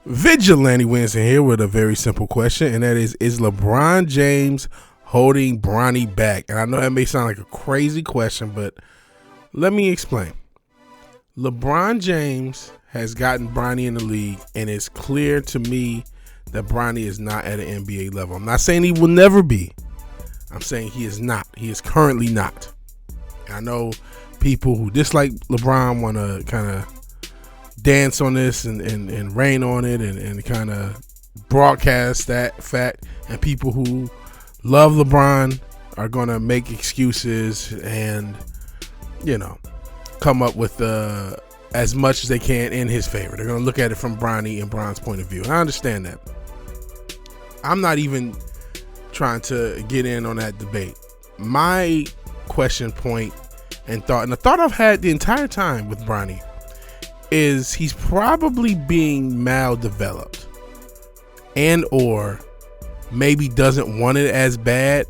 VigilanteWilliamson here with a very simple question, and that is LeBron James holding Bronny back? And I know that may sound like a crazy question, but let me explain. LeBron James has gotten Bronny in the league, and it's clear to me that Bronny is not at an NBA level. I'm not saying he will never be. I'm saying he is not. He is currently not. And I know people who dislike LeBron want to kind of dance on this and rain on it and kind of broadcast that fact, and people who love LeBron are going to make excuses and come up with as much as they can in his favor. They're going to look at it from Bronny and Bron's point of view, and I understand that. I'm not even trying to get in on that debate. My question point and the thought I've had the entire time with Bronny is he's probably being maldeveloped, and or maybe doesn't want it as bad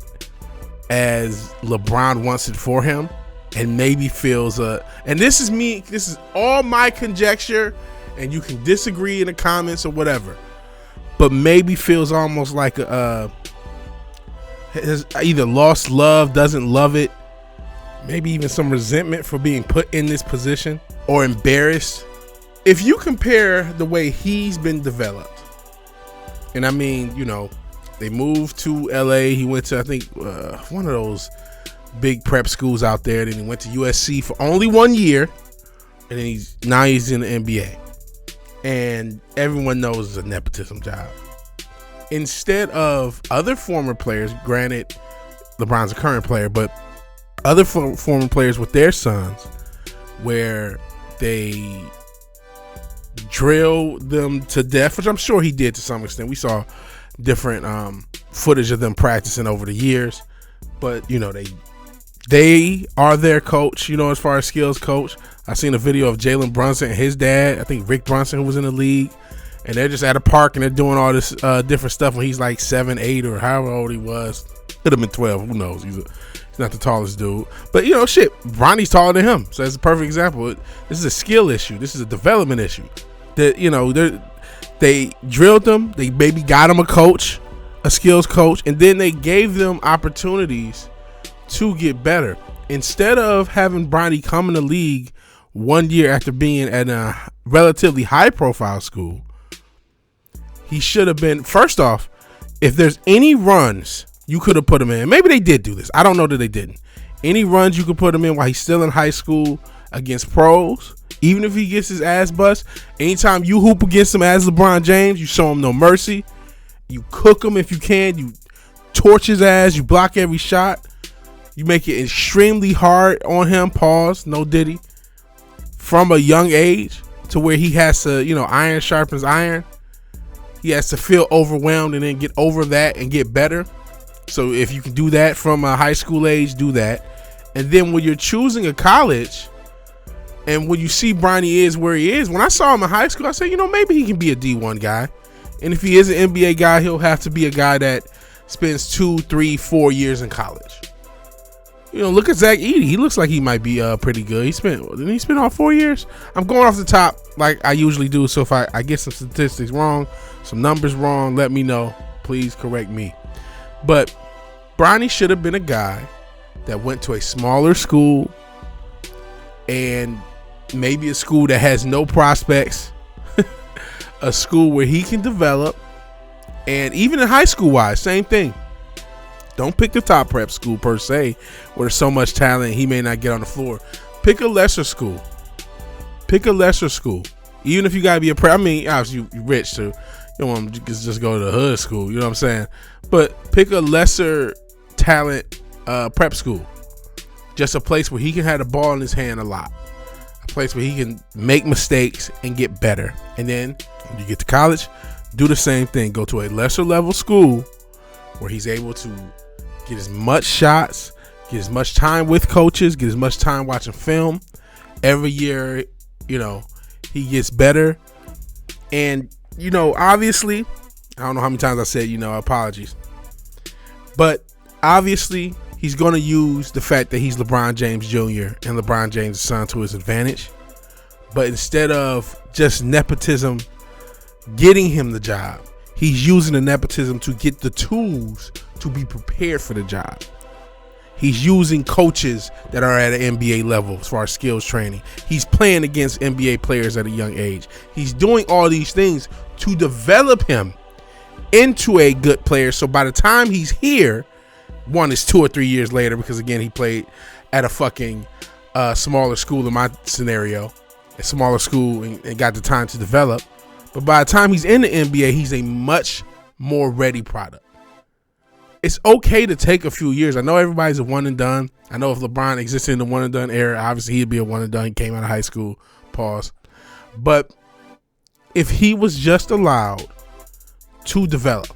as LeBron wants it for him, and maybe feels and this is all my conjecture, and you can disagree in the comments or whatever, but maybe feels almost like has either lost love, doesn't love it, maybe even some resentment for being put in this position, or embarrassed. If you compare the way he's been developed, and I mean, they moved to LA, he went to, I think, one of those big prep schools out there, then he went to USC for only 1 year, and then he's in the NBA, and everyone knows it's a nepotism job. Instead of other former players, granted LeBron's a current player, but other former players with their sons, where they drill them to death, which I'm sure he did to some extent. We saw different footage of them practicing over the years, but they are their coach, as far as skills coach. I seen a video of Jalen Brunson and his dad, I think Rick Brunson, who was in the league, and they're just at a park and they're doing all this different stuff when he's like 7, 8, or however old he was. Could have been 12, who knows. He's not the tallest dude, but Bronny's taller than him, so that's a perfect example. This is a skill issue. This is a development issue. That they drilled them. They maybe got him a coach, a skills coach, and then they gave them opportunities to get better. Instead of having Bronny come in the league 1 year after being at a relatively high-profile school, he should have been. First off, if there's any runs you could have put him in, maybe they did do this, I don't know that they didn't. Any runs you could put him in while he's still in high school against pros, even if he gets his ass bust. Anytime you hoop against him as LeBron James, you show him no mercy. You cook him if you can. You torch his ass. You block every shot. You make it extremely hard on him. Pause. No diddy. From a young age to where he has to, iron sharpens iron. He has to feel overwhelmed and then get over that and get better. So if you can do that from a high school age, do that. And then when you're choosing a college, and when you see Bronny is where he is, when I saw him in high school, I said, maybe he can be a D1 guy. And if he is an NBA guy, he'll have to be a guy that spends 2, 3, 4 years in college. Look at Zach Edey. He looks like he might be pretty good. Didn't he spend all 4 years? I'm going off the top like I usually do. So if I get some statistics wrong, some numbers wrong, let me know. Please correct me. But Bronny should have been a guy that went to a smaller school, and maybe a school that has no prospects, a school where he can develop. And even in high school wise, same thing. Don't pick the top prep school per se, where there's so much talent he may not get on the floor. Pick a lesser school. Even if you gotta be a prep. I mean, obviously you're rich, so you don't want to just go to the hood school. You know what I'm saying? But pick a lesser talent prep school. Just a place where he can have the ball in his hand a lot. A place where he can make mistakes and get better. And then when you get to college, do the same thing. Go to a lesser level school where he's able to get as much shots, get as much time with coaches, get as much time watching film. Every year, he gets better. And, obviously, I don't know how many times I said, apologies. But obviously, he's going to use the fact that he's LeBron James Jr. and LeBron James' son to his advantage. But instead of just nepotism getting him the job. He's using the nepotism to get the tools to be prepared for the job. He's using coaches that are at an NBA level as far as skills training. He's playing against NBA players at a young age. He's doing all these things to develop him into a good player. So by the time he's here, one is 2 or 3 years later, because again, he played at a fucking smaller school in my scenario, a smaller school, and got the time to develop. But by the time he's in the NBA, he's a much more ready product. It's okay to take a few years. I know everybody's a one and done. I know if LeBron existed in the one and done era, obviously he'd be a one and done. He came out of high school, pause. But if he was just allowed to develop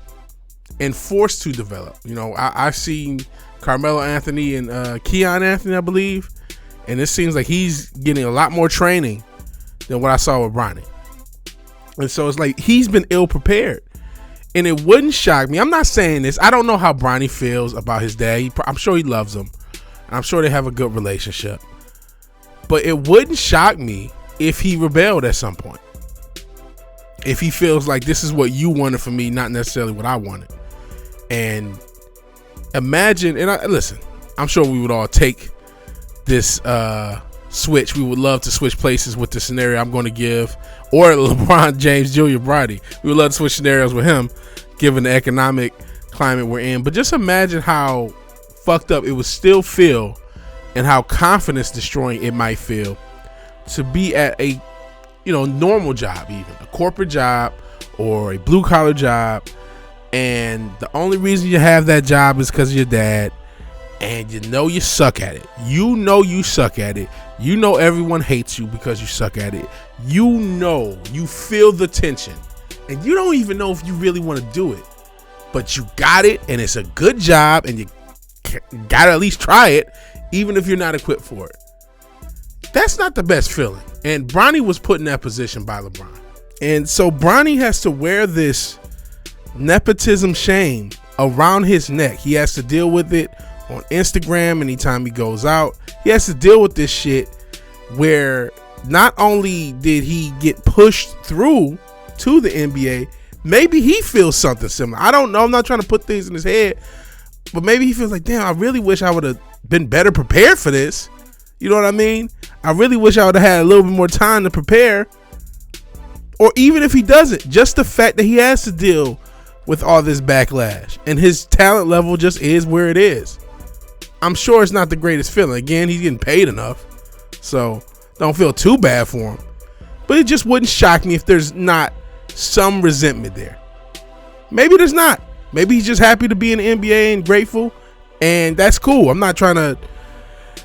and forced to develop, you know, I've seen Carmelo Anthony and Keon Anthony, I believe, and it seems like he's getting a lot more training than what I saw with Bronny. And so it's like he's been ill prepared. And it wouldn't shock me. I'm not saying this. I don't know how Bronny feels about his dad. I'm sure he loves him. And I'm sure they have a good relationship. But it wouldn't shock me if he rebelled at some point. If he feels like this is what you wanted from me, not necessarily what I wanted. And imagine, and listen, I'm sure we would all take this switch. We would love to switch places with the scenario I'm going to give, or LeBron James Jr. Bronny. We would love to switch scenarios with him, given the economic climate we're in. But just imagine how fucked up it would still feel, and how confidence destroying it might feel to be at a, you know, normal job, even a corporate job or a blue collar job, and the only reason you have that job is because of your dad. And you know you suck at it. You know you suck at it. You know everyone hates you because you suck at it. You know you feel the tension. And you don't even know if you really want to do it. But you got it, and it's a good job, and you got to at least try it, even if you're not equipped for it. That's not the best feeling. And Bronny was put in that position by LeBron. And so Bronny has to wear this nepotism shame around his neck. He has to deal with it on Instagram anytime he goes out. He has to deal with this shit where not only did he get pushed through to the NBA, maybe he feels something similar. I don't know. I'm not trying to put things in his head, but maybe he feels like, damn, I really wish I would have been better prepared for this. You know what I mean? I really wish I would have had a little bit more time to prepare. Or even if he doesn't, just the fact that he has to deal with all this backlash and his talent level just is where it is. I'm sure it's not the greatest feeling. Again, he's getting paid enough, so don't feel too bad for him. But it just wouldn't shock me if there's not some resentment there. Maybe there's not. Maybe he's just happy to be in the NBA and grateful, and that's cool. I'm not trying to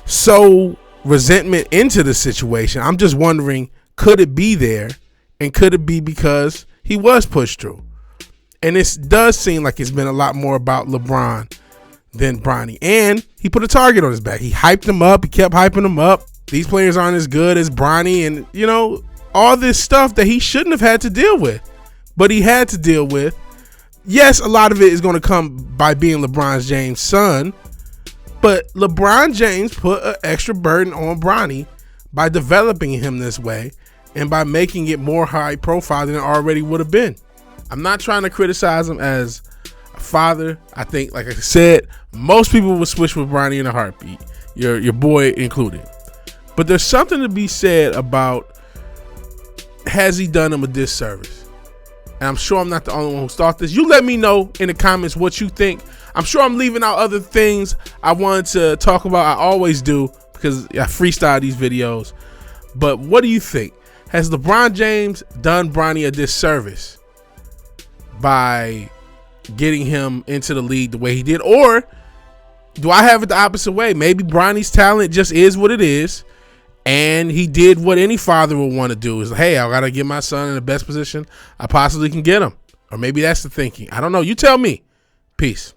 sow resentment into the situation. I'm just wondering, could it be there, and could it be because he was pushed through? And this does seem like it's been a lot more about LeBron than Bronny. And he put a target on his back. He hyped him up. He kept hyping him up. These players aren't as good as Bronny, and, you know, all this stuff that he shouldn't have had to deal with, but he had to deal with. Yes, a lot of it is going to come by being LeBron James' son, but LeBron James put an extra burden on Bronny by developing him this way and by making it more high profile than it already would have been. I'm not trying to criticize him as a father. I think, like I said, most people would switch with Bronny in a heartbeat, your boy included. But there's something to be said about, has he done him a disservice? And I'm sure I'm not the only one who thought this. You let me know in the comments what you think. I'm sure I'm leaving out other things I wanted to talk about. I always do, because I freestyle these videos. But what do you think? Has LeBron James done Bronny a disservice by getting him into the league the way he did? Or do I have it the opposite way? Maybe Bronny's talent just is what it is, and he did what any father would want to do, is, hey, I gotta get my son in the best position I possibly can get him. Or maybe that's the thinking. I don't know. You tell me. Peace.